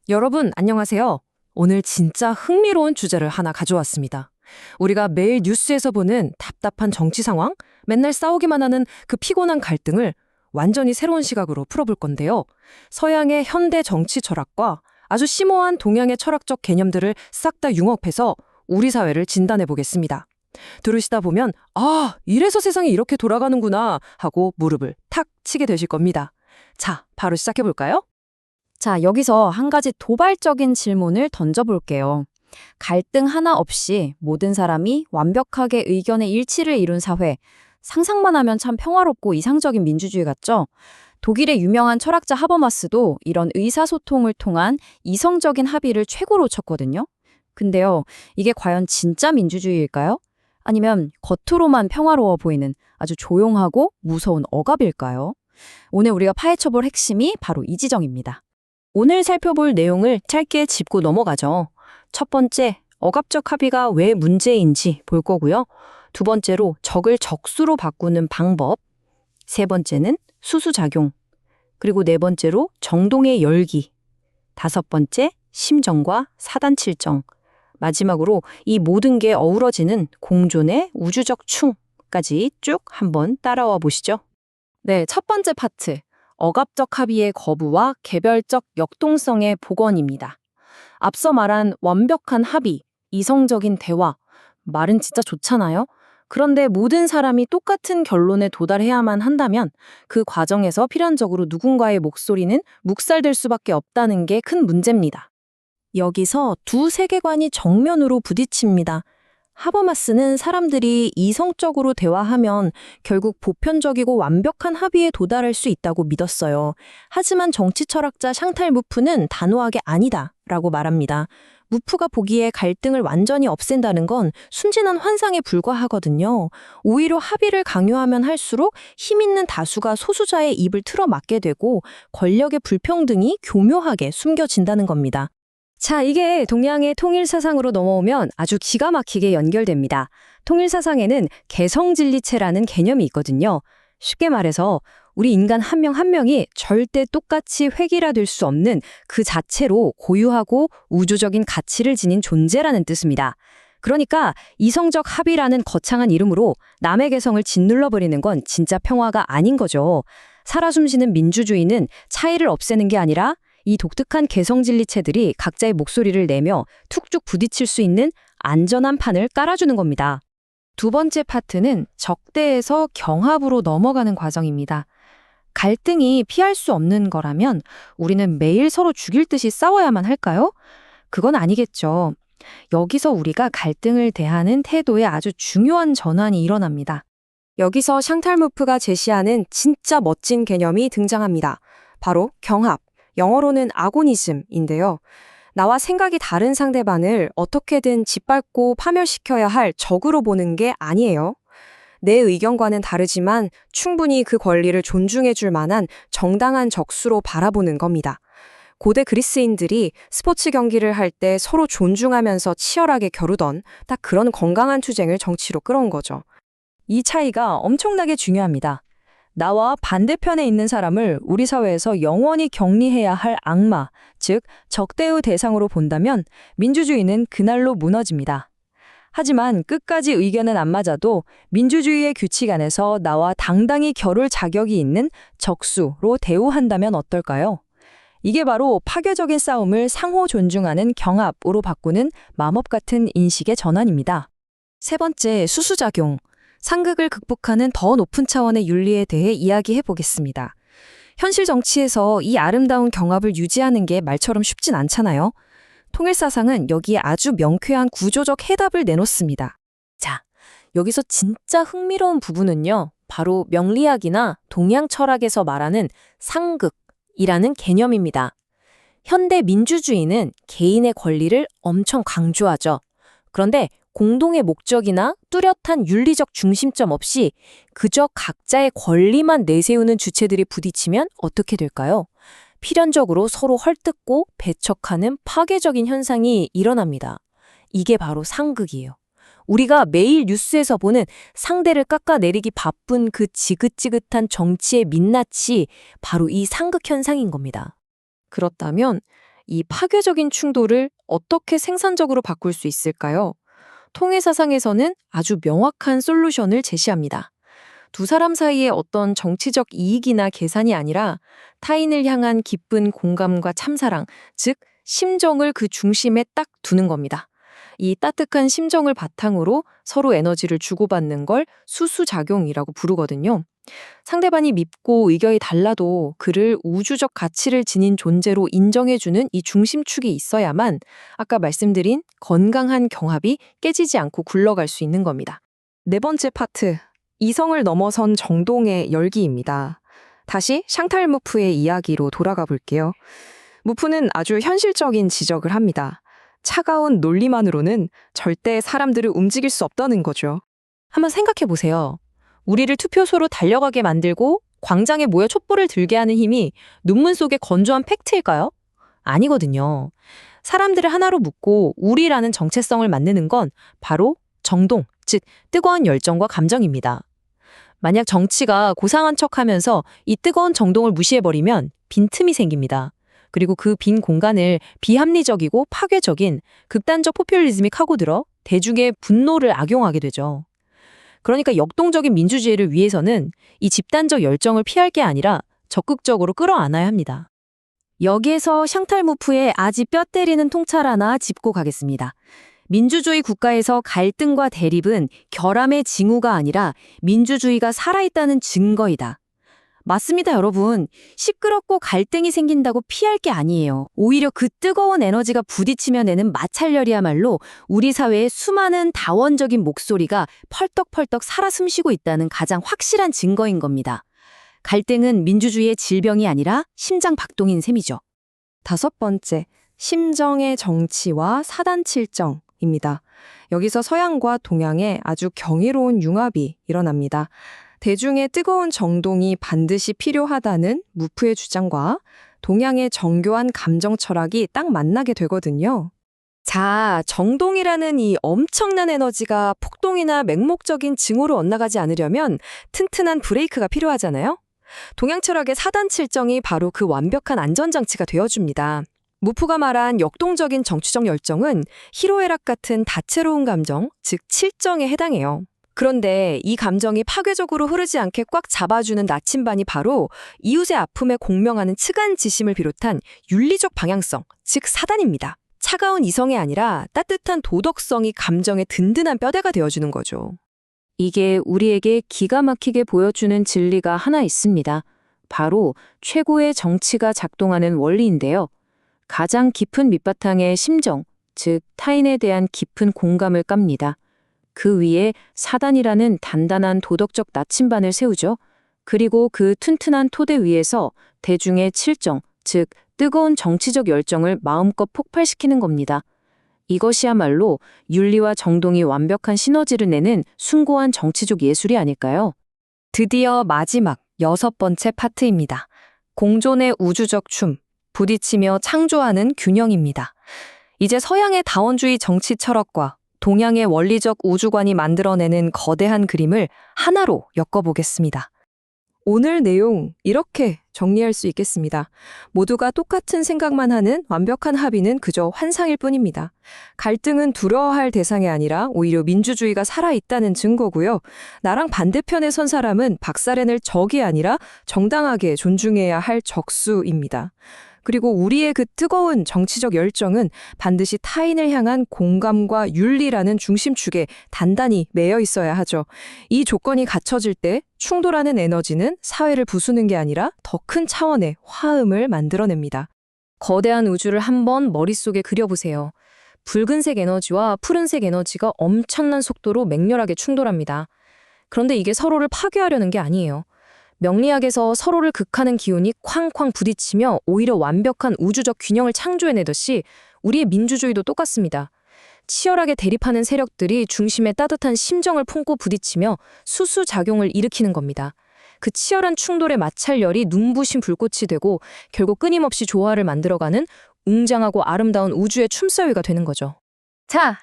여러분, 안녕하세요. 오늘 진짜 흥미로운 주제를 하나 가져왔습니다. 우리가 매일 뉴스에서 보는 답답한 정치 상황, 맨날 싸우기만 하는 그 피곤한 갈등을 완전히 새로운 시각으로 풀어볼 건데요. 서양의 현대 정치 철학과 아주 심오한 동양의 철학적 개념들을 싹 다 융합해서 우리 사회를 진단해 보겠습니다. 들으시다 보면 이래서 세상이 이렇게 돌아가는구나 하고 무릎을 탁 치게 되실 겁니다. 자, 바로 시작해 볼까요? 자, 여기서 한 가지 도발적인 질문을 던져볼게요. 갈등 하나 없이 모든 사람이 완벽하게 의견의 일치를 이룬 사회, 상상만 하면 참 평화롭고 이상적인 민주주의 같죠? 독일의 유명한 철학자 하버마스도 이런 의사소통을 통한 이성적인 합의를 최고로 쳤거든요. 근데요, 이게 과연 진짜 민주주의일까요? 아니면 겉으로만 평화로워 보이는 아주 조용하고 무서운 억압일까요? 오늘 우리가 파헤쳐볼 핵심이 바로 이 지점입니다. 오늘 살펴볼 내용을 짧게 짚고 넘어가죠. 첫 번째, 억압적 합의가 왜 문제인지 볼 거고요. 두 번째로 적을 적수로 바꾸는 방법. 세 번째는 수수작용. 그리고 네 번째로 정동의 열기. 다섯 번째, 심정과 사단칠정. 마지막으로 이 모든 게 어우러지는 공존의 우주적 충까지 쭉 한번 따라와 보시죠. 네, 첫 번째 파트. 억압적 합의의 거부와 개별적 역동성의 복원입니다. 앞서 말한 완벽한 합의, 이성적인 대화, 말은 진짜 좋잖아요? 그런데 모든 사람이 똑같은 결론에 도달해야만 한다면 그 과정에서 필연적으로 누군가의 목소리는 묵살될 수밖에 없다는 게 큰 문제입니다. 여기서 두 세계관이 정면으로 부딪힙니다. 하버마스는 사람들이 이성적으로 대화하면 결국 보편적이고 완벽한 합의에 도달할 수 있다고 믿었어요. 하지만 정치 철학자 샹탈 무프는 단호하게 아니다 라고 말합니다. 무프가 보기에 갈등을 완전히 없앤다는 건 순진한 환상에 불과하거든요. 오히려 합의를 강요하면 할수록 힘 있는 다수가 소수자의 입을 틀어막게 되고 권력의 불평등이 교묘하게 숨겨진다는 겁니다. 자, 이게 동양의 통일사상으로 넘어오면 아주 기가 막히게 연결됩니다. 통일사상에는 개성진리체라는 개념이 있거든요. 쉽게 말해서 우리 인간 한 명 한 명이 절대 똑같이 획일화될 수 없는 그 자체로 고유하고 우주적인 가치를 지닌 존재라는 뜻입니다. 그러니까 이성적 합의라는 거창한 이름으로 남의 개성을 짓눌러버리는 건 진짜 평화가 아닌 거죠. 살아 숨쉬는 민주주의는 차이를 없애는 게 아니라 이 독특한 개성진리체들이 각자의 목소리를 내며 툭툭 부딪힐 수 있는 안전한 판을 깔아주는 겁니다. 두 번째 파트는 적대에서 경합으로 넘어가는 과정입니다. 갈등이 피할 수 없는 거라면 우리는 매일 서로 죽일 듯이 싸워야만 할까요? 그건 아니겠죠. 여기서 우리가 갈등을 대하는 태도에 아주 중요한 전환이 일어납니다. 여기서 샹탈 무프가 제시하는 진짜 멋진 개념이 등장합니다. 바로 경합. 영어로는 아고니즘인데요. 나와 생각이 다른 상대방을 어떻게든 짓밟고 파멸시켜야 할 적으로 보는 게 아니에요. 내 의견과는 다르지만 충분히 그 권리를 존중해 줄 만한 정당한 적수로 바라보는 겁니다. 고대 그리스인들이 스포츠 경기를 할 때 서로 존중하면서 치열하게 겨루던 딱 그런 건강한 투쟁을 정치로 끌어온 거죠. 이 차이가 엄청나게 중요합니다. 나와 반대편에 있는 사람을 우리 사회에서 영원히 격리해야 할 악마, 즉 적대의 대상으로 본다면 민주주의는 그날로 무너집니다. 하지만 끝까지 의견은 안 맞아도 민주주의의 규칙 안에서 나와 당당히 겨룰 자격이 있는 적수로 대우한다면 어떨까요? 이게 바로 파괴적인 싸움을 상호 존중하는 경합으로 바꾸는 마법 같은 인식의 전환입니다. 세 번째, 수수작용. 상극을 극복하는 더 높은 차원의 윤리에 대해 이야기해 보겠습니다. 현실 정치에서 이 아름다운 경합을 유지하는 게 말처럼 쉽진 않잖아요. 통일사상은 여기에 아주 명쾌한 구조적 해답을 내놓습니다. 자, 여기서 진짜 흥미로운 부분은요. 바로 명리학이나 동양 철학에서 말하는 상극이라는 개념입니다. 현대 민주주의는 개인의 권리를 엄청 강조하죠. 그런데 공동의 목적이나 뚜렷한 윤리적 중심점 없이 그저 각자의 권리만 내세우는 주체들이 부딪히면 어떻게 될까요? 필연적으로 서로 헐뜯고 배척하는 파괴적인 현상이 일어납니다. 이게 바로 상극이에요. 우리가 매일 뉴스에서 보는 상대를 깎아내리기 바쁜 그 지긋지긋한 정치의 민낯이 바로 이 상극 현상인 겁니다. 그렇다면 이 파괴적인 충돌을 어떻게 생산적으로 바꿀 수 있을까요? 통일사상에서는 아주 명확한 솔루션을 제시합니다. 두 사람 사이의 어떤 정치적 이익이나 계산이 아니라 타인을 향한 깊은 공감과 참사랑, 즉 심정을 그 중심에 딱 두는 겁니다. 이 따뜻한 심정을 바탕으로 서로 에너지를 주고받는 걸 수수작용이라고 부르거든요. 상대방이 밉고 의견이 달라도 그를 우주적 가치를 지닌 존재로 인정해주는 이 중심축이 있어야만 아까 말씀드린 건강한 경합이 깨지지 않고 굴러갈 수 있는 겁니다. 네 번째 파트, 이성을 넘어선 정동의 열기입니다. 다시 샹탈 무프의 이야기로 돌아가 볼게요. 무프는 아주 현실적인 지적을 합니다. 차가운 논리만으로는 절대 사람들을 움직일 수 없다는 거죠. 한번 생각해 보세요. 우리를 투표소로 달려가게 만들고 광장에 모여 촛불을 들게 하는 힘이 논문 속의 건조한 팩트일까요? 아니거든요. 사람들을 하나로 묶고 우리라는 정체성을 만드는 건 바로 정동, 즉 뜨거운 열정과 감정입니다. 만약 정치가 고상한 척하면서 이 뜨거운 정동을 무시해버리면 빈틈이 생깁니다. 그리고 그 빈 공간을 비합리적이고 파괴적인 극단적 포퓰리즘이 파고들어 대중의 분노를 악용하게 되죠. 그러니까 역동적인 민주주의를 위해서는 이 집단적 열정을 피할 게 아니라 적극적으로 끌어안아야 합니다. 여기에서 샹탈 무프의 아주 뼈 때리는 통찰 하나 짚고 가겠습니다. 민주주의 국가에서 갈등과 대립은 결함의 징후가 아니라 민주주의가 살아있다는 증거이다. 맞습니다, 여러분. 시끄럽고 갈등이 생긴다고 피할 게 아니에요. 오히려 그 뜨거운 에너지가 부딪히며 내는 마찰열이야말로 우리 사회의 수많은 다원적인 목소리가 펄떡펄떡 살아 숨쉬고 있다는 가장 확실한 증거인 겁니다. 갈등은 민주주의의 질병이 아니라 심장 박동인 셈이죠. 다섯 번째, 심정의 정치와 사단칠정입니다. 여기서 서양과 동양의 아주 경이로운 융합이 일어납니다. 대중의 뜨거운 정동이 반드시 필요하다는 무프의 주장과 동양의 정교한 감정 철학이 딱 만나게 되거든요. 자, 정동이라는 이 엄청난 에너지가 폭동이나 맹목적인 징후로 엇나가지 않으려면 튼튼한 브레이크가 필요하잖아요. 동양 철학의 사단칠정이 바로 그 완벽한 안전장치가 되어줍니다. 무프가 말한 역동적인 정치적 열정은 희로애락 같은 다채로운 감정, 즉 칠정에 해당해요. 그런데 이 감정이 파괴적으로 흐르지 않게 꽉 잡아주는 나침반이 바로 이웃의 아픔에 공명하는 츠간지심을 비롯한 윤리적 방향성, 즉 사단입니다. 차가운 이성이 아니라 따뜻한 도덕성이 감정의 든든한 뼈대가 되어주는 거죠. 이게 우리에게 기가 막히게 보여주는 진리가 하나 있습니다. 바로 최고의 정치가 작동하는 원리인데요. 가장 깊은 밑바탕에 심정, 즉 타인에 대한 깊은 공감을 깝니다. 그 위에 사단이라는 단단한 도덕적 나침반을 세우죠. 그리고 그 튼튼한 토대 위에서 대중의 칠정, 즉 뜨거운 정치적 열정을 마음껏 폭발시키는 겁니다. 이것이야말로 윤리와 정동이 완벽한 시너지를 내는 숭고한 정치적 예술이 아닐까요? 드디어 마지막 여섯 번째 파트입니다. 공존의 우주적 춤, 부딪히며 창조하는 균형입니다. 이제 서양의 다원주의 정치 철학과 동양의 원리적 우주관이 만들어내는 거대한 그림을 하나로 엮어보겠습니다. 오늘 내용 이렇게 정리할 수 있겠습니다. 모두가 똑같은 생각만 하는 완벽한 합의는 그저 환상일 뿐입니다. 갈등은 두려워할 대상이 아니라 오히려 민주주의가 살아있다는 증거고요. 나랑 반대편에 선 사람은 박살내낼 적이 아니라 정당하게 존중해야 할 적수입니다. 그리고 우리의 그 뜨거운 정치적 열정은 반드시 타인을 향한 공감과 윤리라는 중심축에 단단히 매여 있어야 하죠. 이 조건이 갖춰질 때 충돌하는 에너지는 사회를 부수는 게 아니라 더 큰 차원의 화음을 만들어냅니다. 거대한 우주를 한번 머릿속에 그려보세요. 붉은색 에너지와 푸른색 에너지가 엄청난 속도로 맹렬하게 충돌합니다. 그런데 이게 서로를 파괴하려는 게 아니에요. 명리학에서 서로를 극하는 기운이 쾅쾅 부딪히며 오히려 완벽한 우주적 균형을 창조해내듯이 우리의 민주주의도 똑같습니다. 치열하게 대립하는 세력들이 중심에 따뜻한 심정을 품고 부딪히며 수수작용을 일으키는 겁니다. 그 치열한 충돌의 마찰열이 눈부신 불꽃이 되고 결국 끊임없이 조화를 만들어가는 웅장하고 아름다운 우주의 춤사위가 되는 거죠. 자,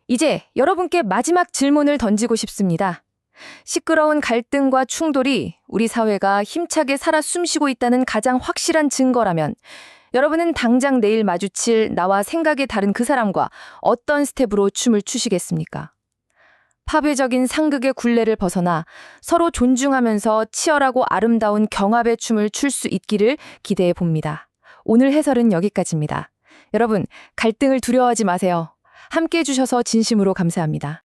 이제 여러분께 마지막 질문을 던지고 싶습니다. 시끄러운 갈등과 충돌이 우리 사회가 힘차게 살아 숨쉬고 있다는 가장 확실한 증거라면 여러분은 당장 내일 마주칠 나와 생각이 다른 그 사람과 어떤 스텝으로 춤을 추시겠습니까? 파괴적인 상극의 굴레를 벗어나 서로 존중하면서 치열하고 아름다운 경합의 춤을 출 수 있기를 기대해 봅니다. 오늘 해설은 여기까지입니다. 여러분, 갈등을 두려워하지 마세요. 함께 해주셔서 진심으로 감사합니다.